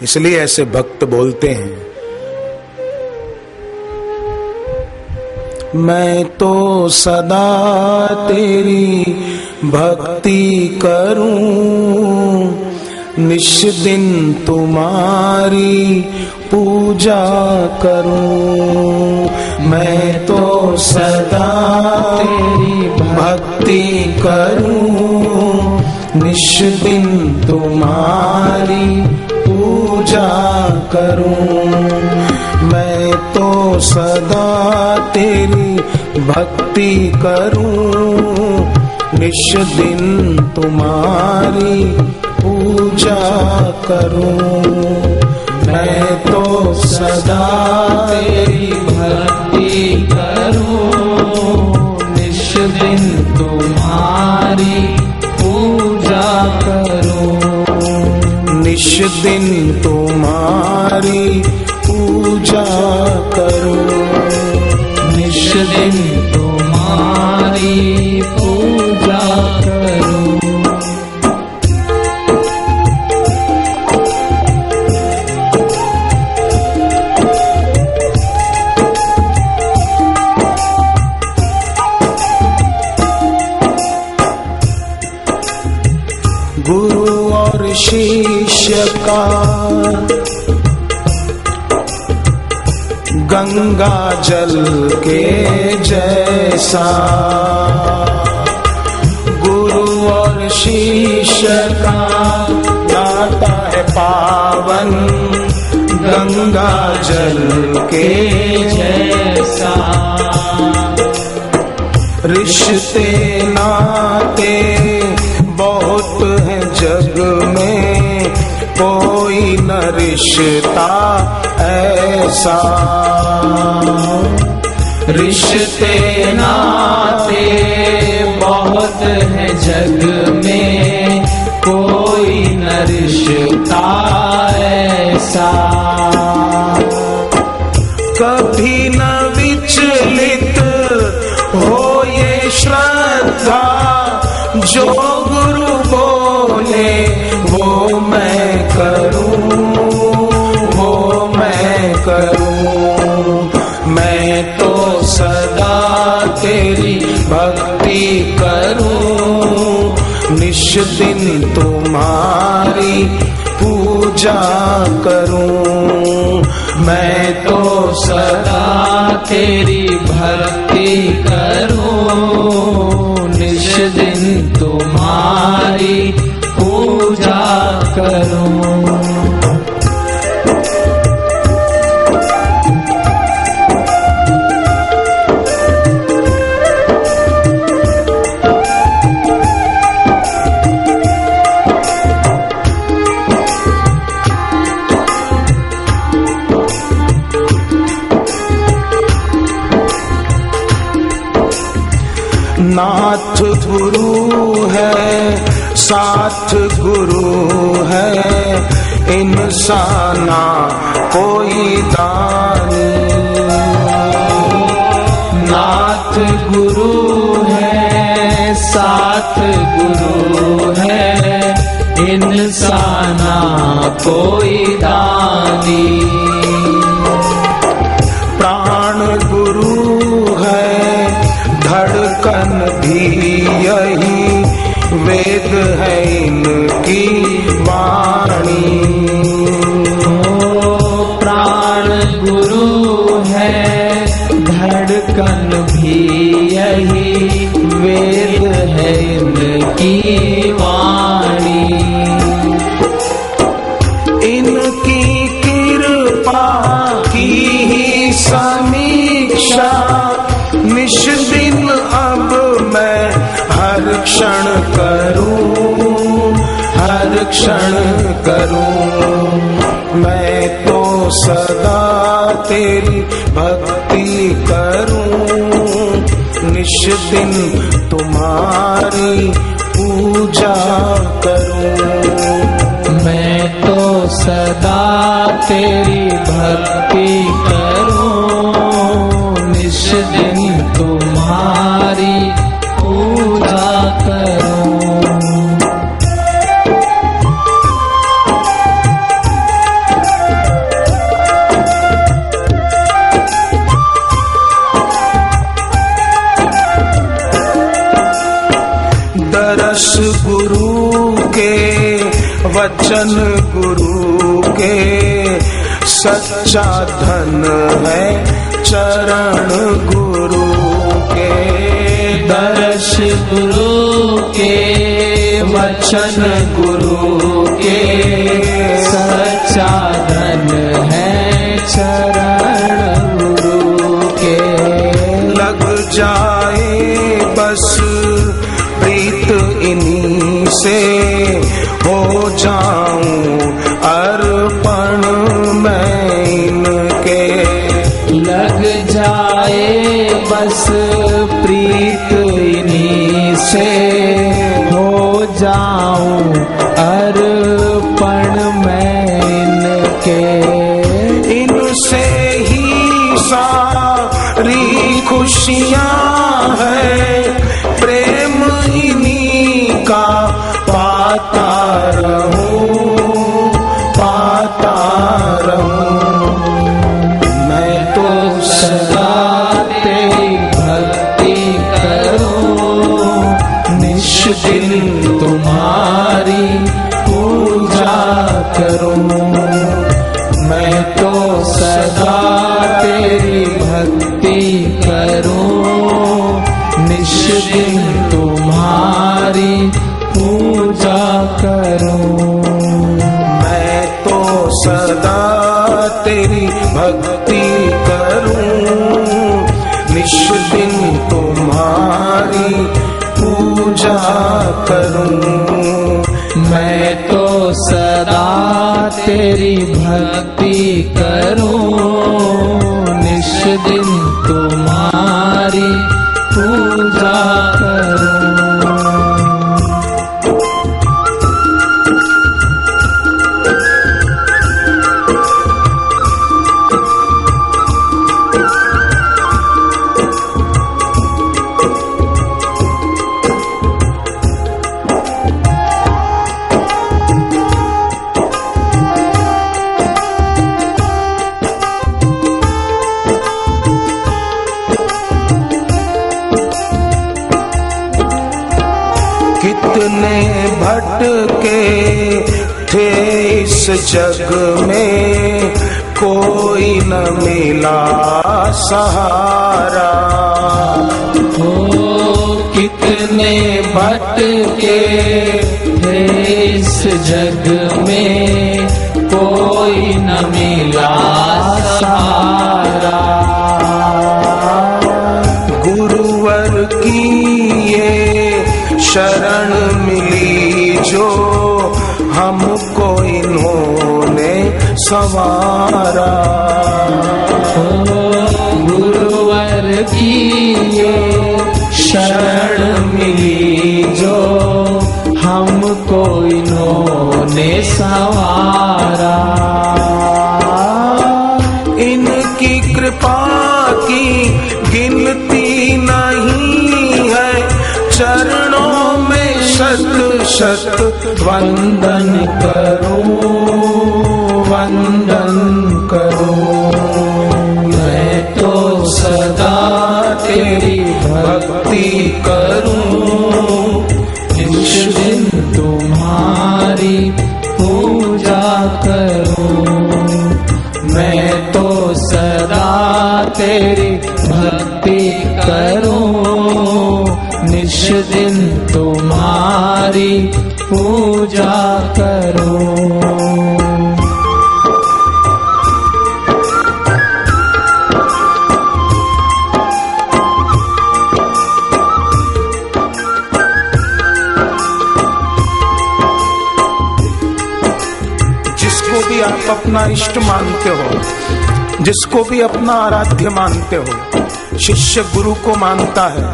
इसलिए ऐसे भक्त बोलते हैं, मैं तो सदा तेरी भक्ति करूं, निश दिन तुम्हारी पूजा करूं। मैं तो सदा तेरी भक्ति करूं, निश दिन तुम्हारी पूजा करूं। मैं तो सदा तेरी भक्ति करूं, निश दिन तुम्हारी पूजा करूं। मैं तो सदा तेरी भक्ति करूं, निश दिन तुम्हारी पूजा करूं। निश दिन तुम्हारी पूजा करूं, निश दिन तुम्हारी पूजा करूं। गुरु और शिष्य का गंगा जल के जैसा, गुरु और शिष्य का नाता है पावन, गंगा जल के जैसा। रिश्ते नाते बहुत है जग में, कोई न रिश्ता ऐसा। रिश्ते नाते बहुत है जग में, कोई न रिश्ता ऐसा। कभी न विचलित हो ये श्रद्धा, जो गुरु बोले वो मैं करूं, वो मैं करूं। मैं तो सदा तेरी भक्ति करूं, निश दिन तुम्हारी पूजा करूं। मैं तो सदा तेरी भक्ति करूं, निश दिन तुम्हारी पूजा करूं। नाथ गुरु है, साथ गुरु है, इंसाना कोई दानी। नाथ गुरु है, साथ गुरु है, इंसाना कोई दानी। प्राण गुरु है, धड़कन भी यही, वेद है इनकी वाणी। प्राण गुरु है, धड़कन भी यही, वेद है इनकी वाणी। इनकी कृपा की ही समीक्षा, निश दिन अब मैं हर क्षण करूं, हर क्षण करूं। मैं तो सदा तेरी भक्ति करूं, निश दिन तुम्हारी पूजा करूं। मैं तो सदा तेरी भक्ति करूं, निश दिन तुम्हारी पूजा करूं। वचन गुरु के सच्चा धन है चरण गुरु के। दर्श गुरु के वचन गुरु के सच्चा धन है चरण गुरु के। लग जाए बस प्रीत इन्हीं से हो जाऊं अर्पण मैं इनके। लग जाए बस प्रीत इन्हीं से हो जाऊं अर्पण मैं इनके। इनसे ही सारी खुशियां है प्रेम इन्हीं का पाता रहूं पाता रहूं। मैं तो सदा तेरी भक्ति करूं निश दिन तुम्हारी पूजा करूं। मैं तो सदा तेरी भक्ति करूं निश दिन तुम्हारी पूजा करूं। मैं तो सदा तेरी भक्ति करूं निश दिन तुम्हारी पूजा करूं। मैं तो सदा तेरी भक्ति करूं निश दिन तुम्हारी पूजा करूं। कितने भटके थे इस जग में कोई न मिला सहारा। हो कितने भटके थे इस जग में कोई न मिला सहारा। गुरुवर की ये शरण मिली जो हमको इन्होंने संवारा। गुरुवर की ये शरण मिली जो हमको इन्होंने संवारा। इनकी कृपा की गिनती नहीं है चरणों में शत शत वंदन करूं वंदन करूं। मैं तो सदा तेरी भक्ति करूं निश दिन तुम्हारी पूजा करूं। मैं तो सदा तेरी भक्ति करूं निश दिन तुम्हारी पूजा करूं। जिसको भी आप अपना इष्ट मानते हो, जिसको भी अपना आराध्य मानते हो, शिष्य गुरु को मानता है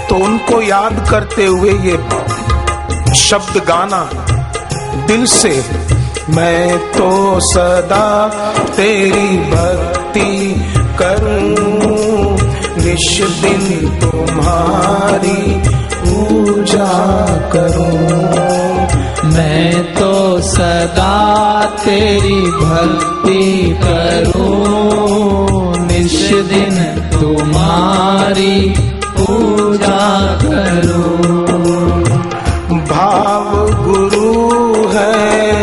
तो उनको याद करते हुए ये शब्द गाना दिल से। मैं तो सदा तेरी भक्ति करूं निश दिन तुम्हारी पूजा करूं। मैं तो सदा तेरी भक्ति करूं निश दिन तुम्हारी पूजा करूं। भाव गुरु है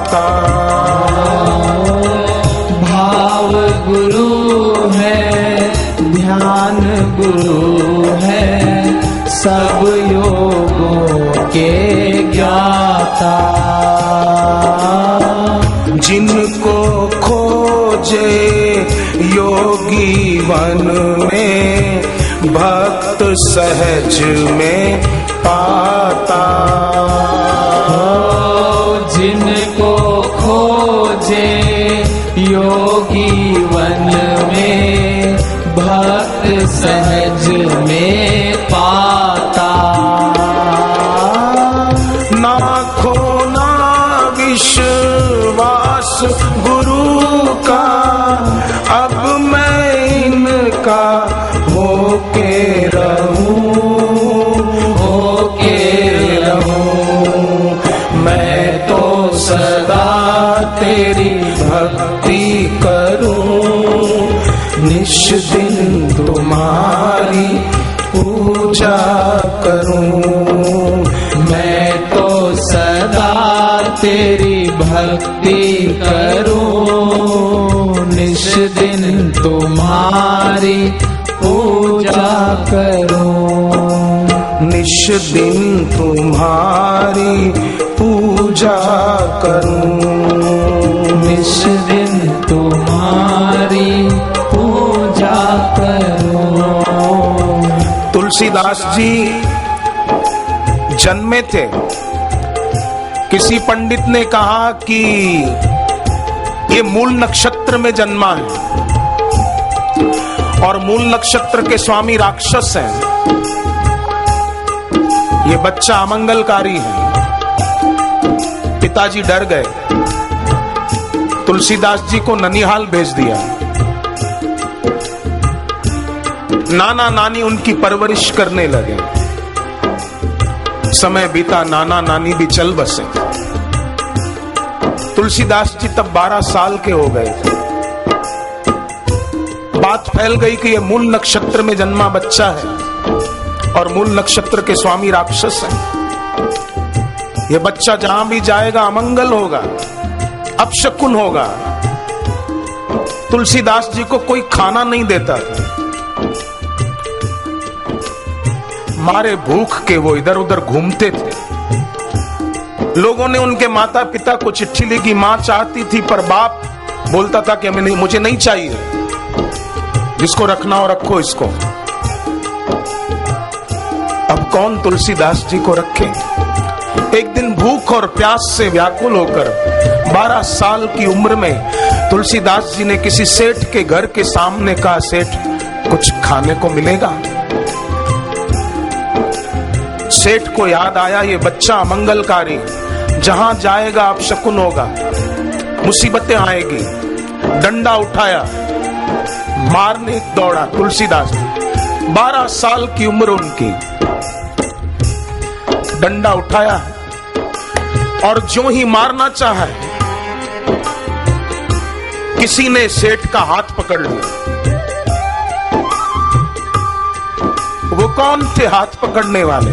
पाता। भाव गुरु है, ध्यान गुरु है, सब योगों के ज्ञाता। जिनको खोजे योगी वन में, भक्त सहज में पाता। जिनको खोजे योगी वन में, भक्त सहज में पाता। ना खोना विश्वास गुरु का, अब मैं इनका होके रहूं, होके रहूं। मैं तो सदा तेरी भक्ति करूं, निश दिन तुम्हारी पूजा करूं। मैं तो सदा तेरी भक्ति करूं, निश दिन तुम्हारी पूजा करूं। निश दिन तुम्हारी पूजा करूं, निश दिन तुम्हारी पूजा करूं। तुलसीदास जी जन्मे थे। किसी पंडित ने कहा कि ये मूल नक्षत्र में जन्मा है और मूल नक्षत्र के स्वामी राक्षस हैं। ये बच्चा अमंगलकारी है। पिताजी डर गए, तुलसीदास जी को ननिहाल भेज दिया। नाना नानी उनकी परवरिश करने लगे। समय बीता, नाना नानी भी चल बसे। तुलसीदास जी तब 12 साल के हो गए थे। बात फैल गई कि यह मूल नक्षत्र में जन्मा बच्चा है और मूल नक्षत्र के स्वामी राक्षस हैं। यह बच्चा जहां भी जाएगा अमंगल होगा, अपशकुन होगा। तुलसीदास जी को कोई खाना नहीं देता था। मारे भूख के वो इधर उधर घूमते थे। लोगों ने उनके माता पिता को चिट्ठी लिखी। मां चाहती थी पर बाप बोलता था कि मुझे नहीं चाहिए, जिसको रखना हो रखो इसको। अब कौन तुलसीदास जी को रखे। एक दिन भूख और प्यास से व्याकुल होकर 12 साल की उम्र में तुलसीदास जी ने किसी सेठ के घर के सामने कहा, सेठ कुछ खाने को मिलेगा। सेठ को याद आया ये बच्चा अमंगलकारी, जहां जाएगा अपशकुन होगा, मुसीबतें आएगी। डंडा उठाया, मारने दौड़ा तुलसीदास जी। 12 साल की उम्र उनकी। डंडा उठाया और जो ही मारना चाहा, किसी ने सेठ का हाथ पकड़ लिया। वो कौन थे हाथ पकड़ने वाले?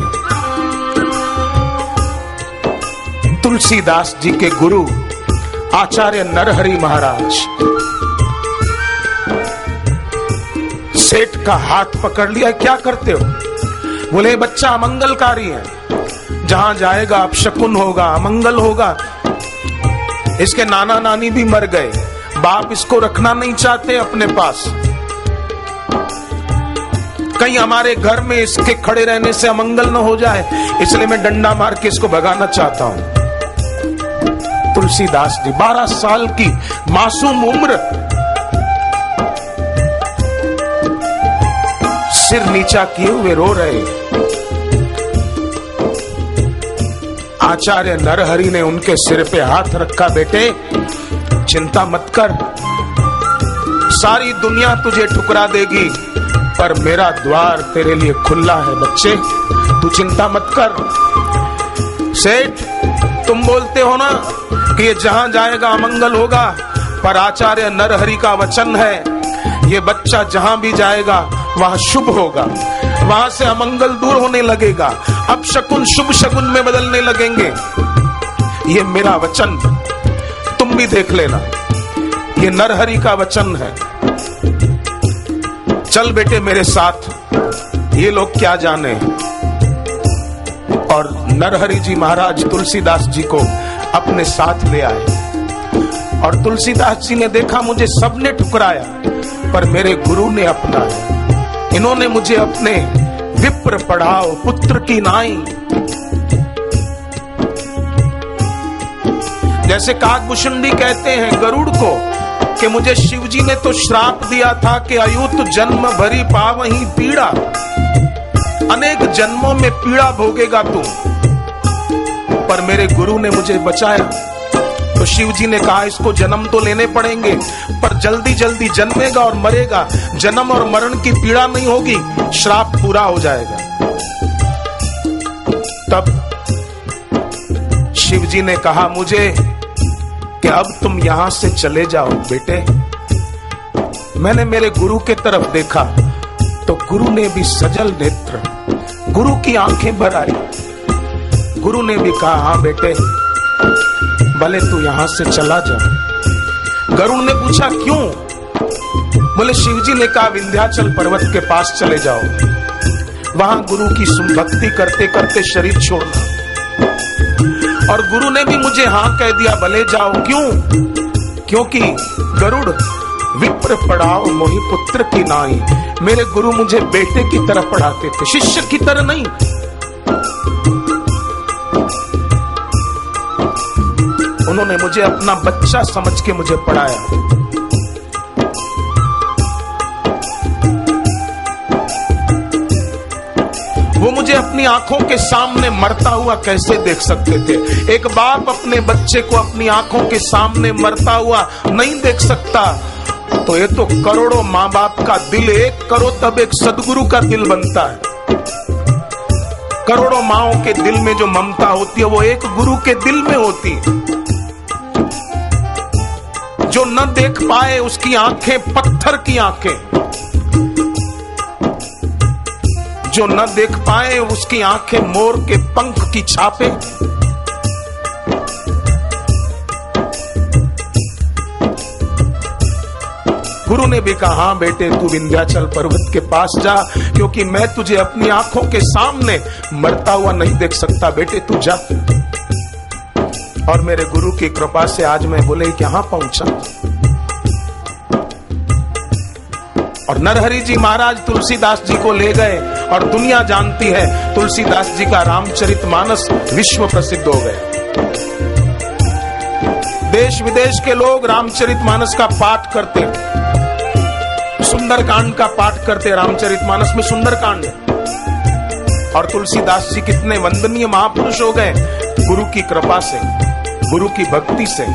तुलसीदास जी के गुरु आचार्य नरहरि महाराज। सेठ का हाथ पकड़ लिया। क्या करते हो? बोले बच्चा अमंगलकारी है, जहां जाएगा अपशकुन होगा, अमंगल होगा। इसके नाना नानी भी मर गए, बाप इसको रखना नहीं चाहते अपने पास। कहीं हमारे घर में इसके खड़े रहने से अमंगल न हो जाए, इसलिए मैं डंडा मार के इसको भगाना चाहता हूं। तुलसीदास जी 12 साल की मासूम उम्र, सिर नीचा किए हुए रो रहे। आचार्य नरहरि ने उनके सिर पे हाथ रखा, बेटे चिंता मत कर, सारी दुनिया तुझे ठुकरा देगी पर मेरा द्वार तेरे लिए खुला है बच्चे, तू चिंता मत कर। सेठ तुम बोलते हो ना कि ये जहां जाएगा अमंगल होगा, पर आचार्य नरहरि का वचन है ये बच्चा जहां भी जाएगा वहां शुभ होगा, वहां से अमंगल दूर होने लगेगा, अब शकुन शुभ शकुन में बदलने लगेंगे। ये मेरा वचन। तुम भी देख लेना, ये नरहरि का वचन है। चल बेटे मेरे साथ, ये लोग क्या जाने। और नरहरि जी महाराज तुलसीदास जी को अपने साथ ले आए। और तुलसीदास जी ने देखा मुझे सबने ठुकराया, पर मेरे गुरु ने अपनाया। इन्होंने मुझे अपने विप्र पढ़ाओ पुत्र की नाई। जैसे काकभूषुंडी कहते हैं गरुड़ को कि मुझे शिवजी ने तो श्राप दिया था कि अयुत जन्म भरी पावहीं पीड़ा, अनेक जन्मों में पीड़ा भोगेगा तू, पर मेरे गुरु ने मुझे बचाया। तो शिवजी ने कहा इसको जन्म तो लेने पड़ेंगे, पर जल्दी जल्दी जन्मेगा और मरेगा, जन्म और मरण की पीड़ा नहीं होगी, श्राप पूरा हो जाएगा। तब शिवजी ने कहा मुझे कि अब तुम यहां से चले जाओ बेटे। मैंने मेरे गुरु के तरफ देखा तो गुरु ने भी सजल नेत्र, गुरु की आंखें भर आई। गुरु ने भी कहा हाँ बेटे भले तू यहां से चला जा। गरुड़ ने पूछा क्यों? बोले शिवजी ने कहा विंध्याचल पर्वत के पास चले जाओ, वहां गुरु की भक्ति करते करते शरीर छोड़ना। और गुरु ने भी मुझे हाँ कह दिया भले जाओ। क्यों? क्योंकि गरुड़ विप्र पढ़ाओ मोहि पुत्र की नाई। मेरे गुरु मुझे बेटे की तरह पढ़ाते थे, शिष्य की तरह नहीं। उन्होंने मुझे अपना बच्चा समझ के मुझे पढ़ाया। वो मुझे अपनी आंखों के सामने मरता हुआ कैसे देख सकते थे? एक बाप अपने बच्चे को अपनी आंखों के सामने मरता हुआ नहीं देख सकता, तो ये तो करोड़ों माँ बाप का दिल एक करो तब एक सदगुरु का दिल बनता है। करोड़ों माओं के दिल में जो ममता होती है वो एक गुरु के दिल में होती है। जो न देख पाए उसकी आंखें पत्थर की आंखें, जो न देख पाए उसकी आंखें मोर के पंख की छापे। गुरु ने भी कहा हाँ बेटे तू विंध्याचल पर्वत के पास जा, क्योंकि मैं तुझे अपनी आंखों के सामने मरता हुआ नहीं देख सकता, बेटे तू जा। और मेरे गुरु की कृपा से आज मैं बोले यहां पहुंचा। और नरहरि जी महाराज तुलसीदास जी को ले गए, और दुनिया जानती है तुलसीदास जी का रामचरितमानस विश्व प्रसिद्ध हो गए। देश विदेश के लोग रामचरितमानस का पाठ करते, सुंदरकांड का पाठ करते। रामचरितमानस में सुंदरकांड है। और तुलसीदास जी कितने वंदनीय महापुरुष हो गए गुरु की कृपा से, गुरु की भक्ति से।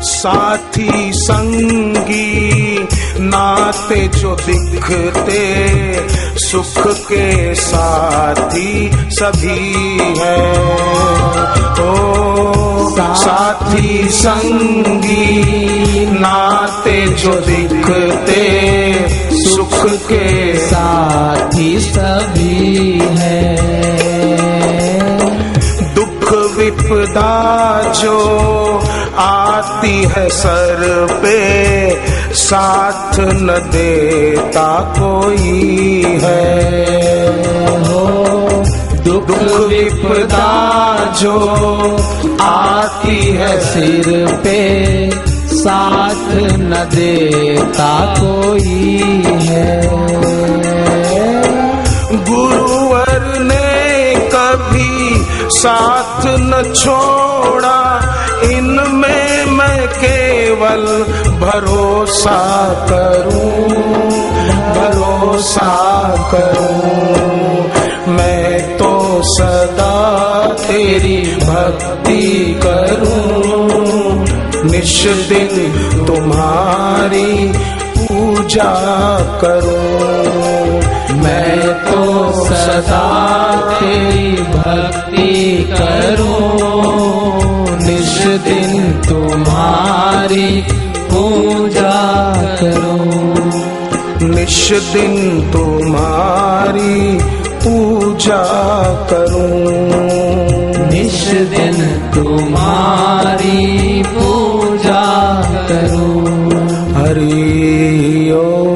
साथी संगी नाते जो दिखते, सुख के साथी सभी है। ओ साथी संगी नाते जो दिखते, सुख के साथी सभी है। दुख विपदा जो आती है सर पे, साथ न देता कोई है। हो दुख विपदा जो आती है सिर पे, साथ न देता कोई है। गुरुवर ने कभी साथ न छोड़ा, इनमें मैं केवल भरोसा करूं, भरोसा करूं। मैं तो सदा तेरी भक्ति करूं, निश दिन तुम्हारी पूजा करूं। मैं तो सदा तेरी भक्ति करूं, निश दिन तुम्हारी पूजा करूं। निश दिन तुम्हारी पूजा करूं। निश दिन तुम्हारी पूजा करूं। हरि ओम।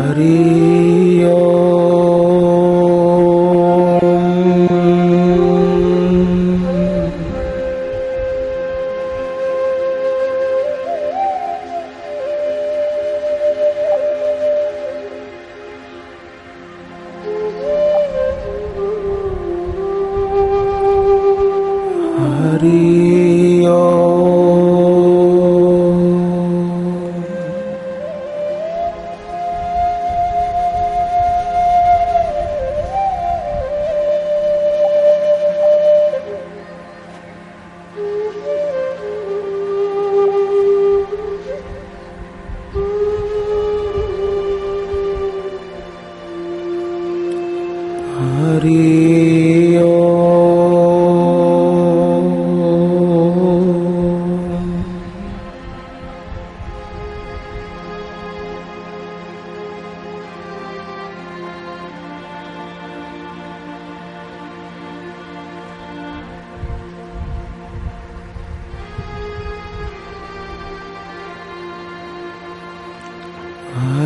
हरि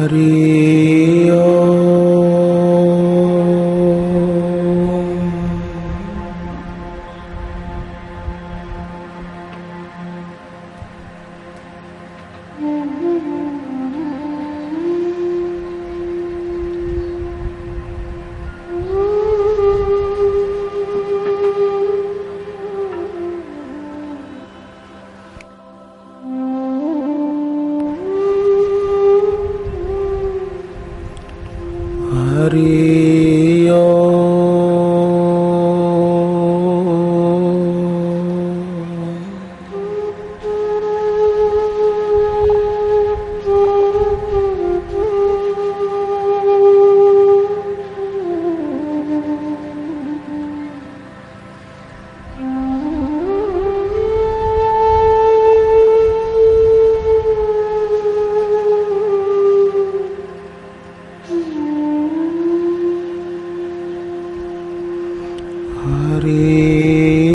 हरि हरि